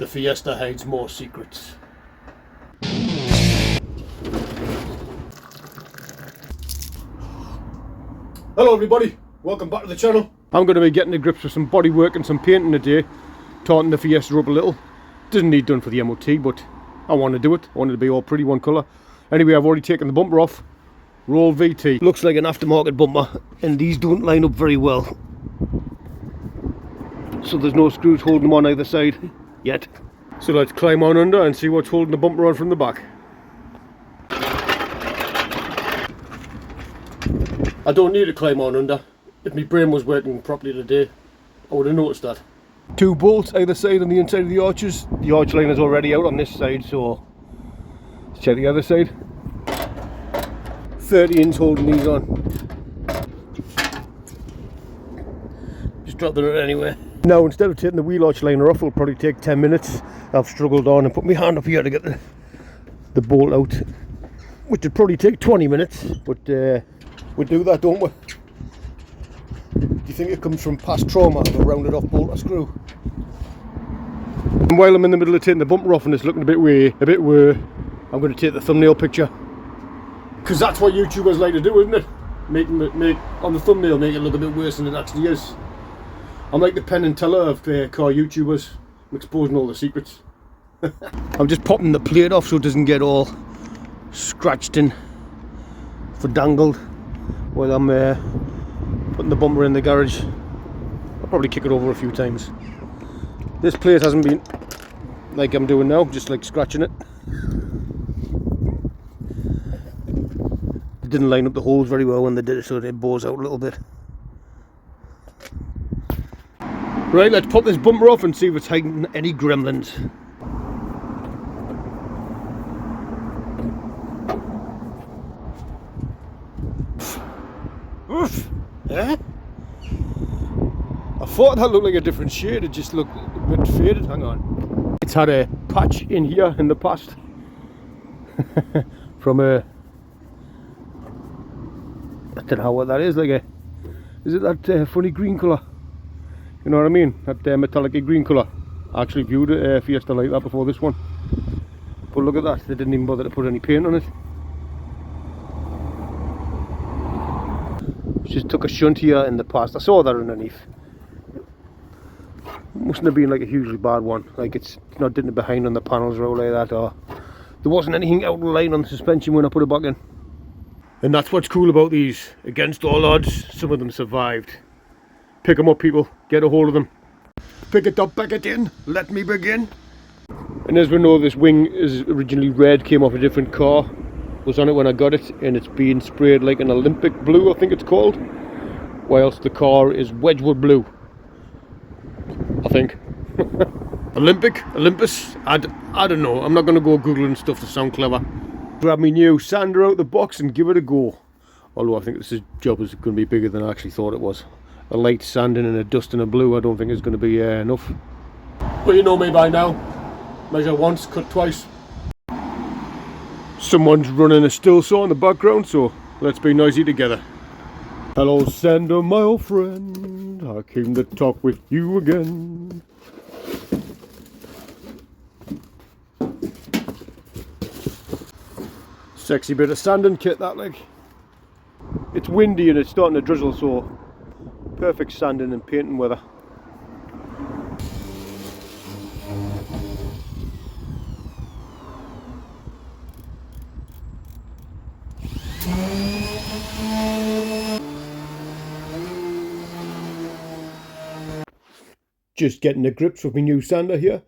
The Fiesta hides more secrets. Hello everybody, welcome back to the channel. I'm going to be getting to grips with some bodywork and some painting today, tarting the Fiesta up a little. Doesn't need done for the MOT, but I want to do it. I want it to be all pretty one colour. Anyway, I've already taken the bumper off. Roll VT. Looks like an aftermarket bumper, and these don't line up very well. So there's no screws holding them on either side yet. So let's climb on under and see what's holding the bumper on from the back. I don't need to climb on under. If my brain was working properly today, I would have noticed that. 2 bolts either side on the inside of the arches. The arch line is already out on this side, so let's check the other side. 30-inch holding these on. Just dropping it anyway. Now, instead of taking the wheel arch liner off, it'll probably take 10 minutes. I've struggled on and put my hand up here to get the bolt out, which would probably take 20 minutes, but we do that, don't we? Do you think it comes from past trauma of a rounded off bolt or screw? And while I'm in the middle of taking the bumper off and it's looking a bit weird, I'm going to take the thumbnail picture. Because that's what YouTubers like to do, isn't it? Make on the thumbnail, make it look a bit worse than it actually is. I'm like the Penn and Teller of car YouTubers. I'm exposing all the secrets. I'm just popping the plate off so it doesn't get all scratched and dangled while I'm putting the bumper in the garage. I'll probably kick it over a few times. This plate hasn't been like I'm doing now, just like scratching it. It didn't line up the holes very well when they did it, so it bores out a little bit. Right, let's pop this bumper off and see if it's hiding any gremlins. Oof! Eh? I thought that looked like a different shade, it just looked a bit faded. Hang on. It's had a patch in here in the past from a, I don't know what that is, like a, is it that funny green colour? You know what I mean? That metallic green colour. I actually viewed a Fiesta like that before this one. But look at that, they didn't even bother to put any paint on it. Just took a shunt here in the past. I saw that underneath. Mustn't have been like a hugely bad one. Like it's not didn't behind on the panels or like that, or there wasn't anything out of line on the suspension when I put it back in. And that's what's cool about these. Against all odds, some of them survived. Pick them up, people. Get a hold of them. Pick it up, pack it in. Let me begin. And as we know, this wing is originally red, came off a different car. Was on it when I got it, and it's being sprayed like an Olympic blue, I think it's called, whilst the car is Wedgwood blue, I think. Olympus, I don't know. I'm not going to go googling stuff to sound clever. Grab me new sander out the box and give it a go. Although I think this job is going to be bigger than I actually thought it was. A light sanding and a dust and a blue, I don't think is going to be enough. But you know me by now. Measure once, cut twice. Someone's running a still saw in the background, so let's be noisy together. Hello, Sander, my old friend. I came to talk with you again. Sexy bit of sanding kit, that, like. It's windy and it's starting to drizzle, so perfect sanding and painting weather. Just getting the grips with my new sander here.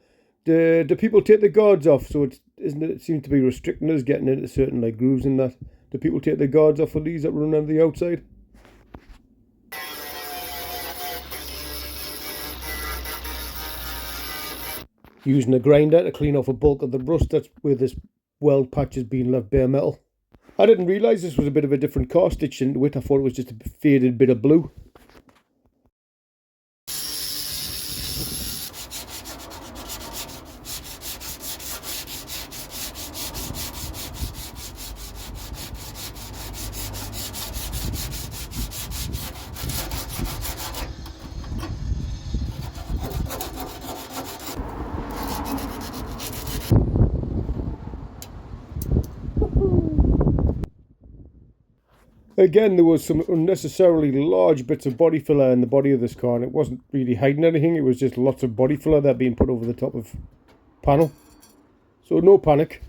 Do people take the guards off? So it seems to be restricting us getting into certain like grooves and that. Do people take the guards off for these that run on the outside? Using a grinder to clean off a bulk of the rust that's where this weld patch has been left bare metal. I didn't realise this was a bit of a different car stitched into it. I thought it was just a faded bit of blue. Again, there was some unnecessarily large bits of body filler in the body of this car, and it wasn't really hiding anything. It was just lots of body filler that being put over the top of panel. So no panic.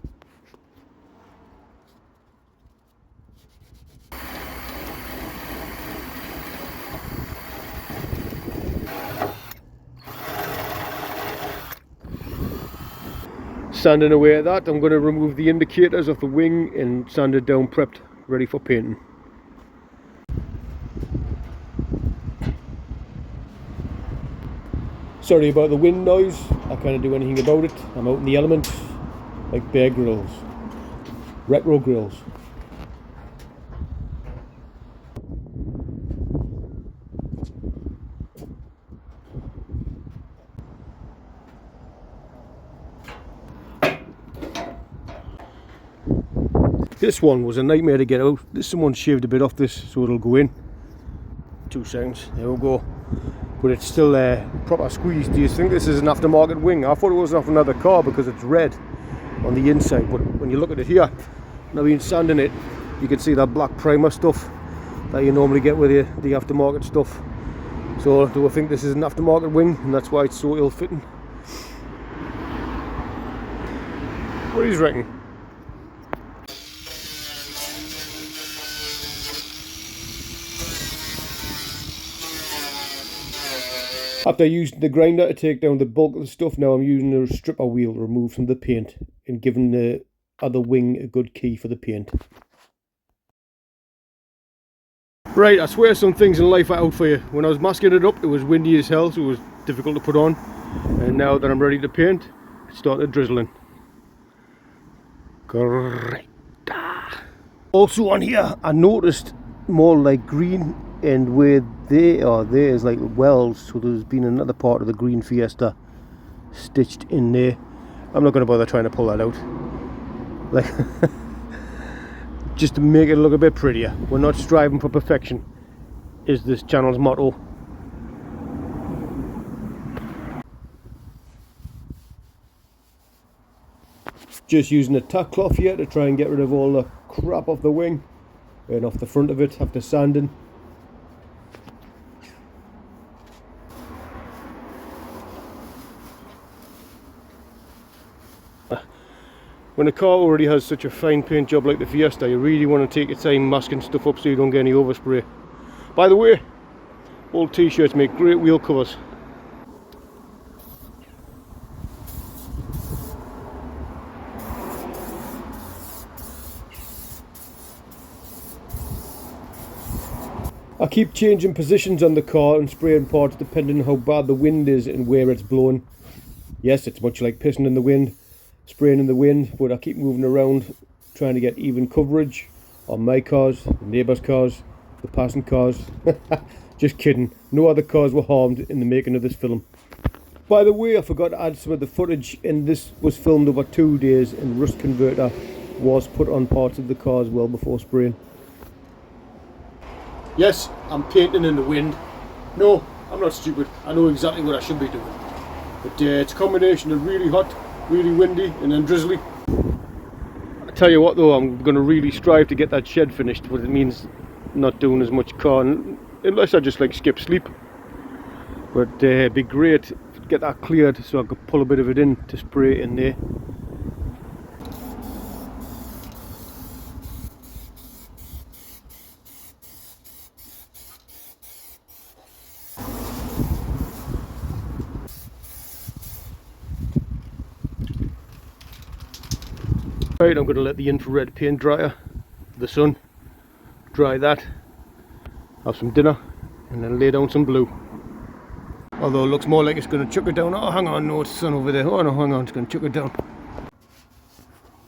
Sanding away at that, I'm going to remove the indicators of the wing and sand it down, prepped, ready for painting. Sorry about the wind noise, I can't do anything about it. I'm out in the elements, like Bear Grylls, retro grills. This one was a nightmare to get out. Someone shaved a bit off this so it'll go in. 2 seconds, there we go. But it's still proper squeeze. Do you think this is an aftermarket wing? I thought it was off another car because it's red on the inside, but when you look at it here, now being sanding it, you can see that black primer stuff that you normally get with the aftermarket stuff. So do I think this is an aftermarket wing and that's why it's so ill-fitting? What do you reckon? After using the grinder to take down the bulk of the stuff, now I'm using a stripper wheel to remove some of the paint and giving the other wing a good key for the paint. Right, I swear some things in life are out for you. When I was masking it up, it was windy as hell, so it was difficult to put on. And now that I'm ready to paint, it started drizzling. Great. Also on here, I noticed more like green, and where they are, there is like wells, so there's been another part of the green Fiesta stitched in there. I'm not going to bother trying to pull that out, like just to make it look a bit prettier. We're not striving for perfection, is this channel's motto. Just using a tack cloth here to try and get rid of all the crap off the wing and off the front of it after sanding. When a car already has such a fine paint job like the Fiesta, you really want to take your time masking stuff up so you don't get any overspray. By the way, old t-shirts make great wheel covers. I keep changing positions on the car and spraying parts depending on how bad the wind is and where it's blowing. Yes, it's much like pissing in the wind, spraying in the wind, but I keep moving around trying to get even coverage on my cars, the neighbours' cars, the passing cars. Just kidding, no other cars were harmed in the making of this film. By the way, I forgot to add some of the footage, and this was filmed over 2 days, and rust converter was put on parts of the cars well before spraying. Yes, I'm painting in the wind. No, I'm not stupid, I know exactly what I should be doing. But it's a combination of really hot, really windy and then drizzly. I tell you what though, I'm going to really strive to get that shed finished, but it means not doing as much car, unless I just like skip sleep. But it'd be great to get that cleared so I could pull a bit of it in to spray in there. Right, I'm going to let the infrared paint dryer, the sun, dry that, have some dinner, and then lay down some blue. Although it looks more like it's going to chuck it down. Oh, hang on, no, it's sun over there. Oh no, hang on, it's going to chuck it down.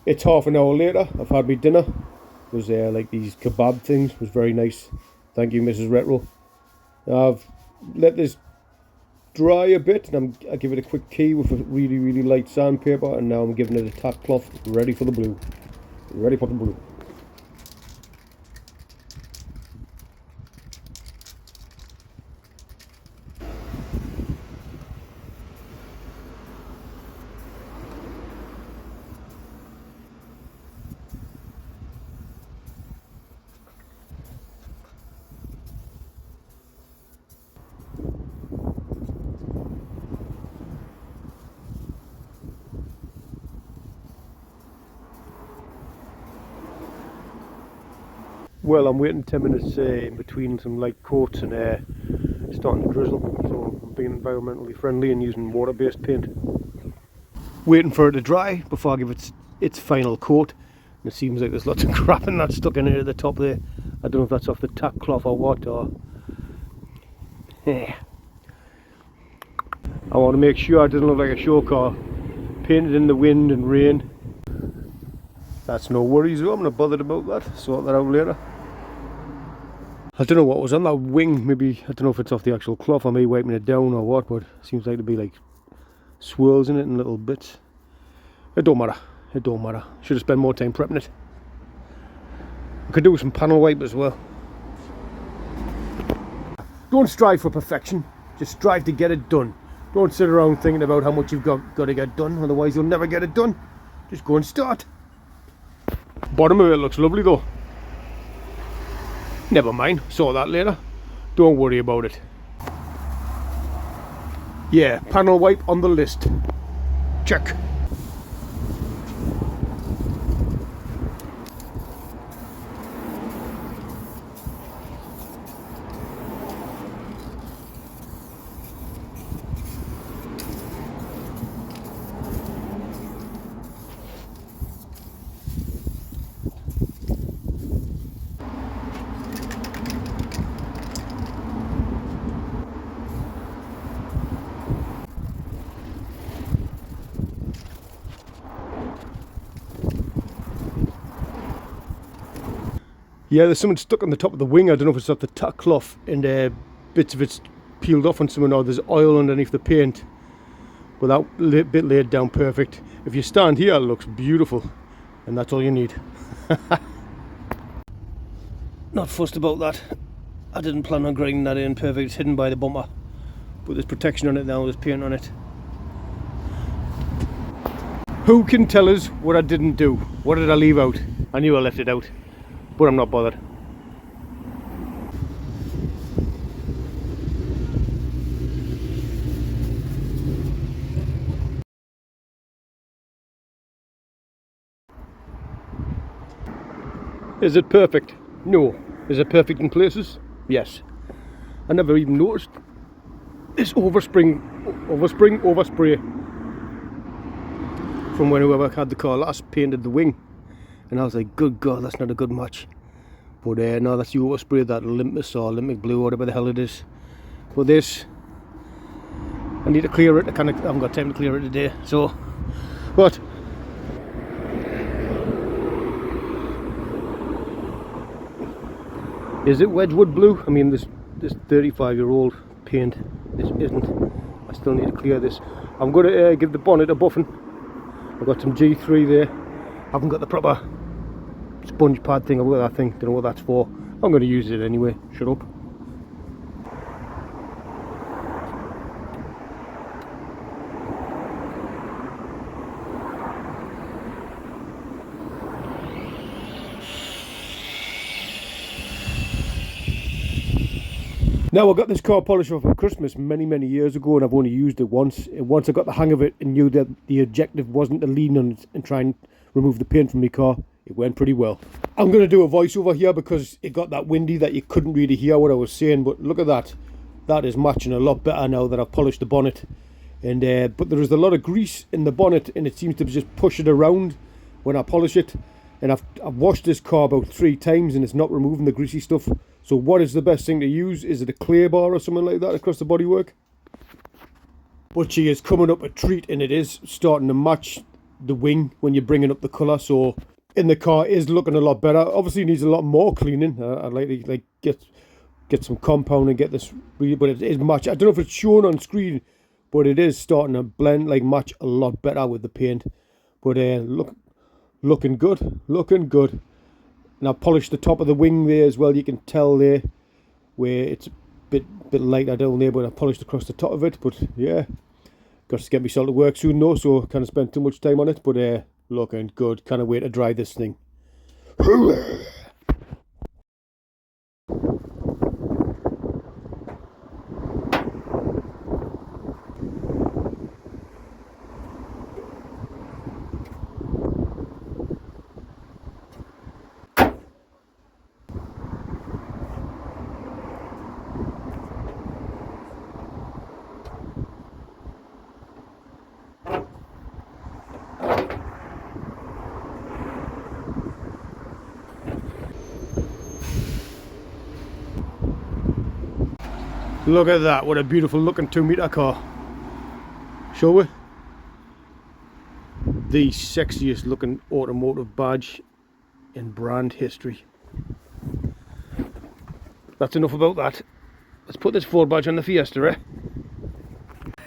It's half an hour later. I've had my dinner. It was like these kebab things. It was very nice. Thank you, Mrs. Retro. I've let this dry a bit, and I give it a quick key with a really, really light sandpaper, and now I'm giving it a tack cloth, ready for the blue. Ready for the blue. Well, I'm waiting 10 minutes in between some light coats and it's starting to drizzle, so I'm being environmentally friendly and using water-based paint. Waiting for it to dry before I give it its final coat. And it seems like there's lots of crap in that stuck in it at the top there. I don't know if that's off the tack cloth or what, or... Yeah. I want to make sure it doesn't look like a show car. Painted in the wind and rain. That's no worries though, I'm not bothered about that. Sort that out later. I don't know what was on that wing, maybe, I don't know if it's off the actual cloth or me wiping it down or what, but it seems like to be like swirls in it in little bits. It don't matter, it don't matter. Should have spent more time prepping it. I could do some panel wipe as well. Don't strive for perfection, just strive to get it done. Don't sit around thinking about how much you've got to get done, otherwise you'll never get it done. Just go and start. Bottom of it looks lovely though. Never mind, saw that later. Don't worry about it. Yeah, panel wipe on the list. Check. Yeah, there's something stuck on the top of the wing. I don't know if it's off the tack cloth and bits of it's peeled off on something, or there's oil underneath the paint. But that bit laid down perfect. If you stand here, it looks beautiful, and that's all you need. Not fussed about that. I didn't plan on grinding that in perfect. It's hidden by the bumper, but there's protection on it now. There's paint on it. Who can tell us what I didn't do? What did I leave out? I knew I left it out, but I'm not bothered. Is it perfect? No. Is it perfect in places? Yes. I never even noticed this overspray from when whoever had the car last painted the wing, and I was like, good God, that's not a good match. But no, that's the overspray, that Olympus or Olympic blue, whatever the hell it is. But this, I need to clear it. I haven't got time to clear it today. So, but is it Wedgwood blue? I mean, this 35-year-old paint. This isn't. I still need to clear this. I'm going to give the bonnet a buffing. I've got some G3 there. I haven't got the proper sponge pad thing. I've got that thing. Don't know what that's for. I'm going to use it anyway. Shut up. Now, I got this car polished off for Christmas many years ago, and I've only used it once. And once I got the hang of it and knew that the objective wasn't to lean on it and try and remove the paint from my car, it went pretty well. I'm going to do a voiceover here because it got that windy that you couldn't really hear what I was saying, but look at that. That is matching a lot better now that I've polished the bonnet. And but there is a lot of grease in the bonnet, and it seems to just push it around when I polish it. And I've washed this car about 3 times and it's not removing the greasy stuff. So what is the best thing to use? Is it a clay bar or something like that across the bodywork? But she is coming up a treat, and it is starting to match the wing when you're bringing up the colour. So in the car is looking a lot better. Obviously it needs a lot more cleaning. I'd like to get some compound and get this, but it is match. I don't know if it's shown on screen, but it is starting to blend, match a lot better with the paint. But looking good, looking good. And I've polished the top of the wing there as well. You can tell there where it's a bit lighter down there, but I polished across the top of it. But yeah, got to get myself to work soon though, so kind of spent too much time on it. But looking good. Can't wait to dry this thing. Look at that, what a beautiful looking 2-metre car. Shall we? The sexiest looking automotive badge in brand history. That's enough about that. Let's put this Ford badge on the Fiesta, eh?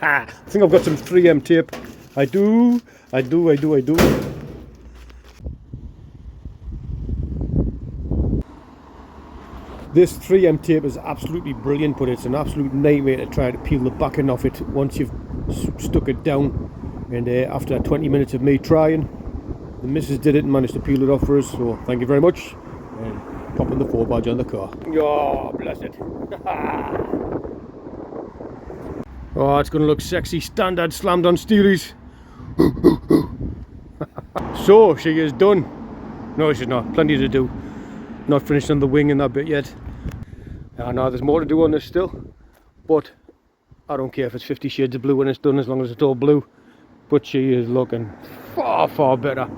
I think I've got some 3M tape. I do. This 3M tape is absolutely brilliant, but it's an absolute nightmare to try to peel the backing off it once you've stuck it down. And after 20 minutes of me trying, the missus did it and managed to peel it off for us, so thank you very much. And popping the Ford badge on the car. Oh, bless it. Oh, it's going to look sexy. Standard slammed on steelies. So, she is done. No, she's not. Plenty to do. Not finished on the wing and that bit yet. I know there's more to do on this still, but I don't care if it's 50 shades of blue when it's done, as long as it's all blue. But she is looking far, far better.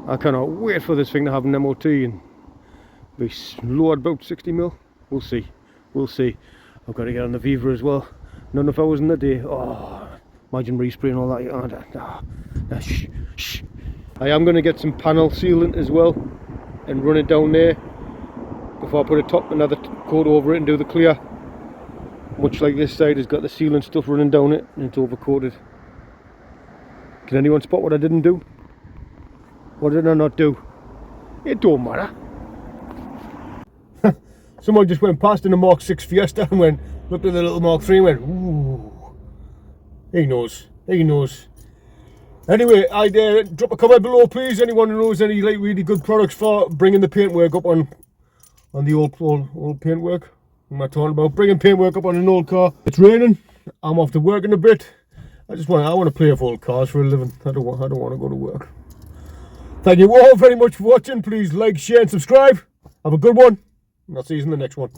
I cannot wait for this thing to have an MOT and be low at about 60 mil. We'll see. We'll see. I've got to get on the Viva as well. Not enough hours in the day. Oh, imagine respraying all that. Shh, shh. I am going to get some panel sealant as well and run it down there before I put another coat over it and do the clear. Much like this side has got the sealant stuff running down it and it's overcoated. Can anyone spot what I didn't do? What did I not do? It don't matter. Someone just went past in a Mark 6 Fiesta and looked at the little Mark 3 and went, ooh. He knows. He knows. Anyway, I'd drop a comment below, please. Anyone who knows any really good products for bringing the paintwork up on the old paintwork. What am I talking about? Bringing paintwork up on an old car. It's raining. I'm off to work in a bit. I want to play with old cars for a living. I don't want to go to work. Thank you all very much for watching. Please like, share and subscribe. Have a good one. And I'll see you in the next one.